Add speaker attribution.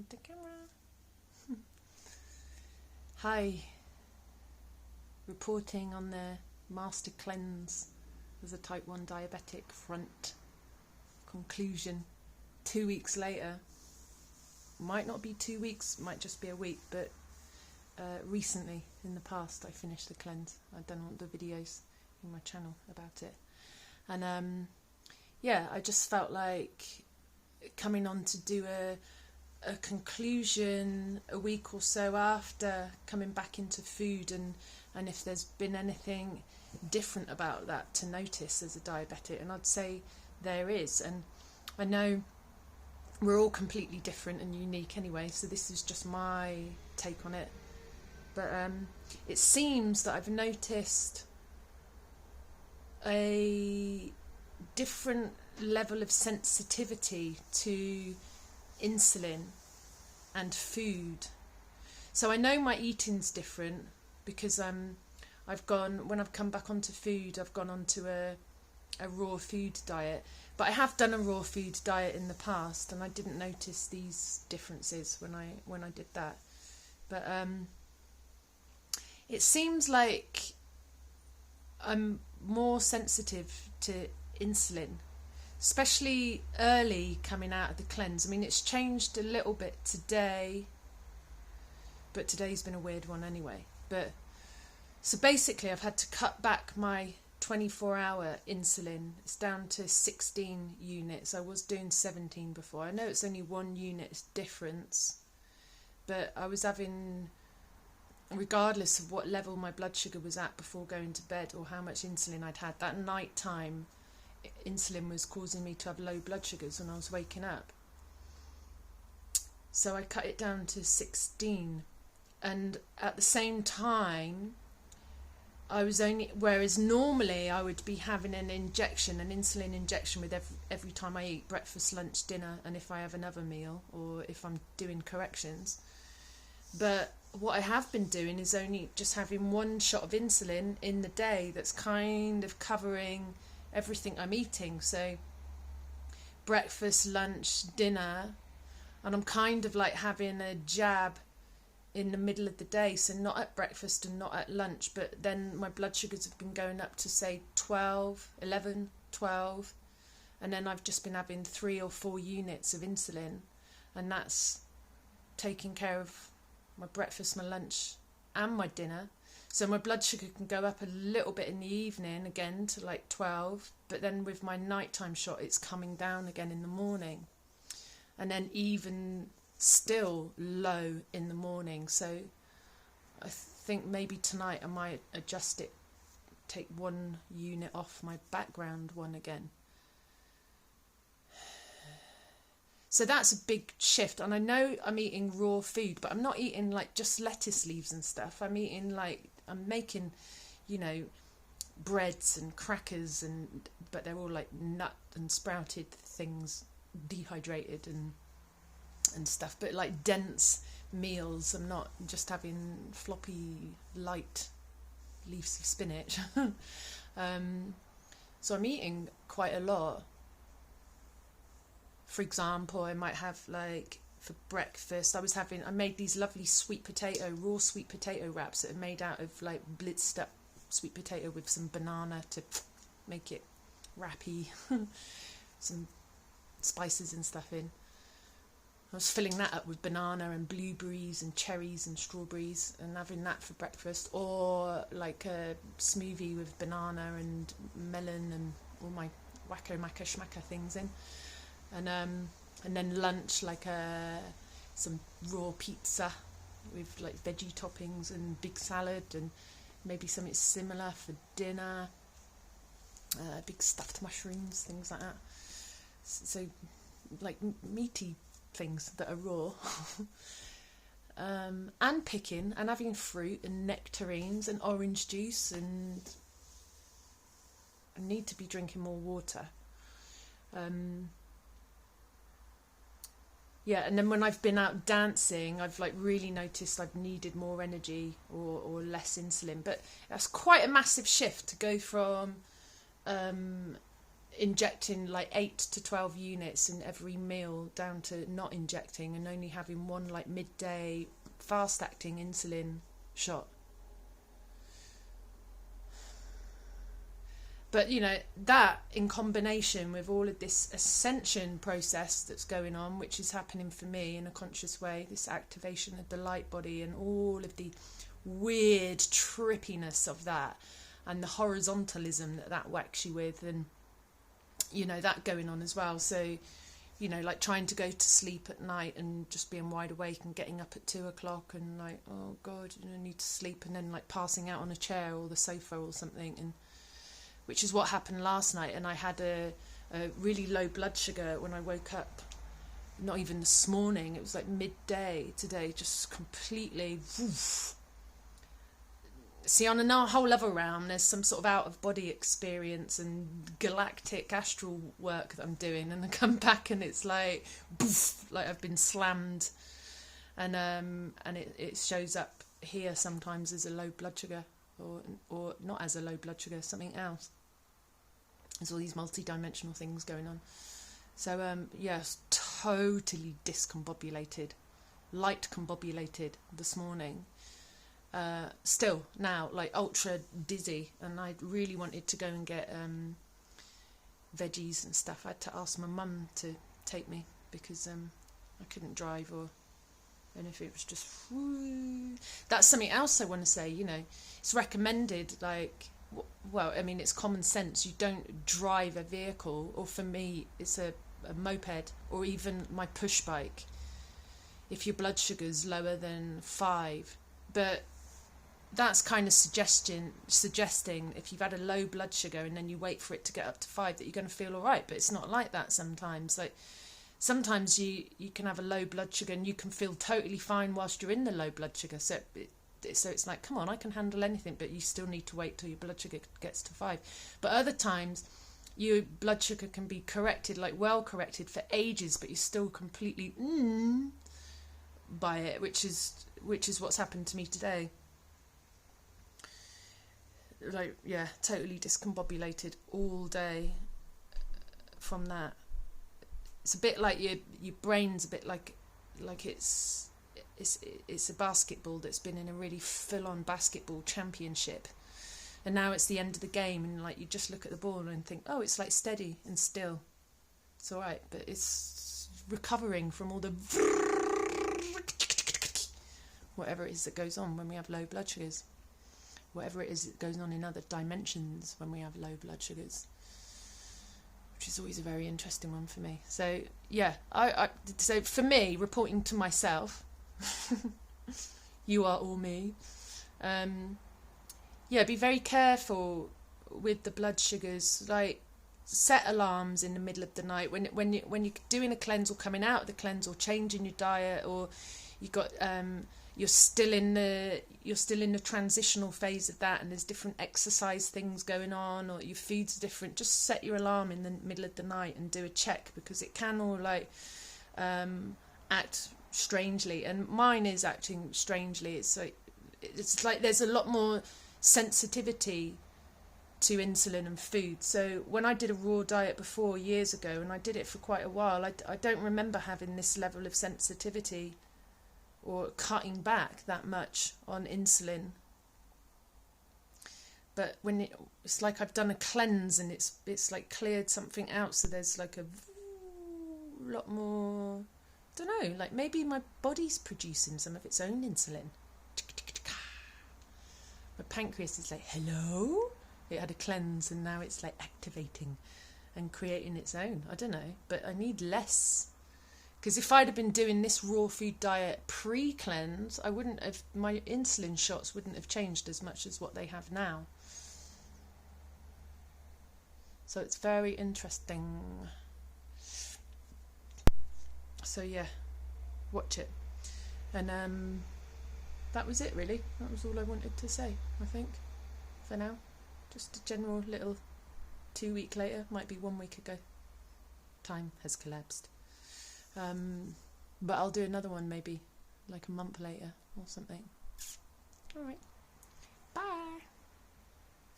Speaker 1: the camera. Hi. Reporting on the master cleanse as a type 1 diabetic front conclusion 2 weeks later. Might not be 2 weeks, might just be a week, but recently, in the past, I finished the cleanse. I've done all the videos in my channel about it. And yeah, I just felt like coming on to do a conclusion a week or so after coming back into food, and if there's been anything different about that to notice as a diabetic. And I'd say there is, and I know we're all completely different and unique anyway, so this is just my take on it. But it seems that I've noticed a different level of sensitivity to insulin and food. So I know my eating's different because when I've come back onto food, I've gone onto a raw food diet. But I have done a raw food diet in the past, and I didn't notice these differences when I did that. But it seems like I'm more sensitive to insulin, especially early coming out of the cleanse. I mean, it's changed a little bit today, but today's been a weird one anyway. But so basically, I've had to cut back my 24-hour insulin. It's down to 16 units. I was doing 17 before. I know it's only 1 unit difference, but I was having, regardless of what level my blood sugar was at before going to bed or how much insulin I'd had, that night time insulin was causing me to have low blood sugars when I was waking up. So I cut it down to 16, and at the same time I was only, whereas normally I would be having an insulin injection with every time I eat breakfast, lunch, dinner, and if I have another meal or if I'm doing corrections. But what I have been doing is only just having 1 shot of insulin in the day that's kind of covering everything I'm eating. So breakfast, lunch, dinner, and I'm kind of like having a jab in the middle of the day, so not at breakfast and not at lunch, but then my blood sugars have been going up to say 11, 12, and then I've just been having 3 or 4 units of insulin, and that's taking care of my breakfast, my lunch and my dinner. So my blood sugar can go up a little bit in the evening again to like 12, but then with my nighttime shot it's coming down again in the morning, and then even still low in the morning. So I think maybe tonight I might adjust it, take 1 unit off my background one again. So that's a big shift. And I know I'm eating raw food, but I'm not eating like just lettuce leaves and stuff. I'm eating I'm making, breads and crackers, but they're all like nut and sprouted things, dehydrated and stuff, but like dense meals. I'm not just having floppy light leaves of spinach. So I'm eating quite a lot. For example, I might have like for breakfast, I made these lovely raw sweet potato wraps that are made out of like blitzed up sweet potato with some banana to make it wrappy, some spices and stuff in. I was filling that up with banana and blueberries and cherries and strawberries and having that for breakfast, or like a smoothie with banana and melon and all my wacko macka schmacka things in. And then lunch, like some raw pizza with like veggie toppings and big salad, and maybe something similar for dinner, big stuffed mushrooms, things like that. So like meaty things that are raw. And picking and having fruit and nectarines and orange juice, and I need to be drinking more water. Yeah, and then when I've been out dancing, I've like really noticed I've needed more energy or less insulin. But that's quite a massive shift to go from injecting like 8 to 12 units in every meal, down to not injecting and only having one like midday fast acting insulin shot. But you know, that in combination with all of this ascension process that's going on, which is happening for me in a conscious way, this activation of the light body and all of the weird trippiness of that, and the horizontalism that whacks you with, and you know, that going on as well. So you know, like trying to go to sleep at night and just being wide awake and getting up at 2 o'clock and like, oh god, I need to sleep, and then like passing out on a chair or the sofa or something, and which is what happened last night. And I had a really low blood sugar when I woke up, not even this morning, it was like midday today, just completely woof. See, on a whole other realm, there's some sort of out-of-body experience and galactic astral work that I'm doing, and I come back and it's like, boof, like I've been slammed, and it shows up here sometimes as a low blood sugar, or not as a low blood sugar, something else. There's all these multi-dimensional things going on. So yes, totally discombobulated, light combobulated this morning. Still now like ultra dizzy, and I really wanted to go and get veggies and stuff. I had to ask my mum to take me because I couldn't drive, and if it was just that's something else I want to say. You know, it's recommended, like, well, I mean, it's common sense, you don't drive a vehicle, or for me it's a moped or even my push bike, if your blood sugar's lower than 5. But that's kind of suggesting if you've had a low blood sugar and then you wait for it to get up to 5 that you're going to feel all right. But it's not like that sometimes. Like sometimes you can have a low blood sugar and you can feel totally fine whilst you're in the low blood sugar. So it's like, come on, I can handle anything, but you still need to wait till your blood sugar gets to 5. But other times your blood sugar can be corrected, like well corrected for ages, but you're still completely by it, which is what's happened to me today. Like, yeah, totally discombobulated all day from that. It's a bit like your brain's a bit like it's a basketball that's been in a really full-on basketball championship, and now it's the end of the game, and like you just look at the ball and think, oh, it's like steady and still, it's all right, but it's recovering from all the whatever it is that goes on when we have low blood sugars, whatever it is that goes on in other dimensions when we have low blood sugars, which is always a very interesting one for me. So yeah, so for me, reporting to myself, you are all me. Yeah, be very careful with the blood sugars. Like, set alarms in the middle of the night when you're doing a cleanse or coming out of the cleanse or changing your diet, or you got you're still in the transitional phase of that, and there's different exercise things going on, or your food's different. Just set your alarm in the middle of the night and do a check, because it can all like act strangely, and mine is acting strangely. It's like there's a lot more sensitivity to insulin and food. So when I did a raw diet before, years ago, and I did it for quite a while, I don't remember having this level of sensitivity or cutting back that much on insulin. But when it's like I've done a cleanse and it's like cleared something out, so there's like a lot more, I don't know, like maybe my body's producing some of its own insulin. My pancreas is like, hello? It had a cleanse and now it's like activating and creating its own. I don't know, but I need less. Because if I'd have been doing this raw food diet pre-cleanse, my insulin shots wouldn't have changed as much as what they have now. So it's very interesting. So yeah, watch it. And that was it really. That was all I wanted to say, I think, for now. Just a general little 2 week later, might be 1 week ago. Time has collapsed. But I'll do another one maybe like a month later or something. All right. Bye.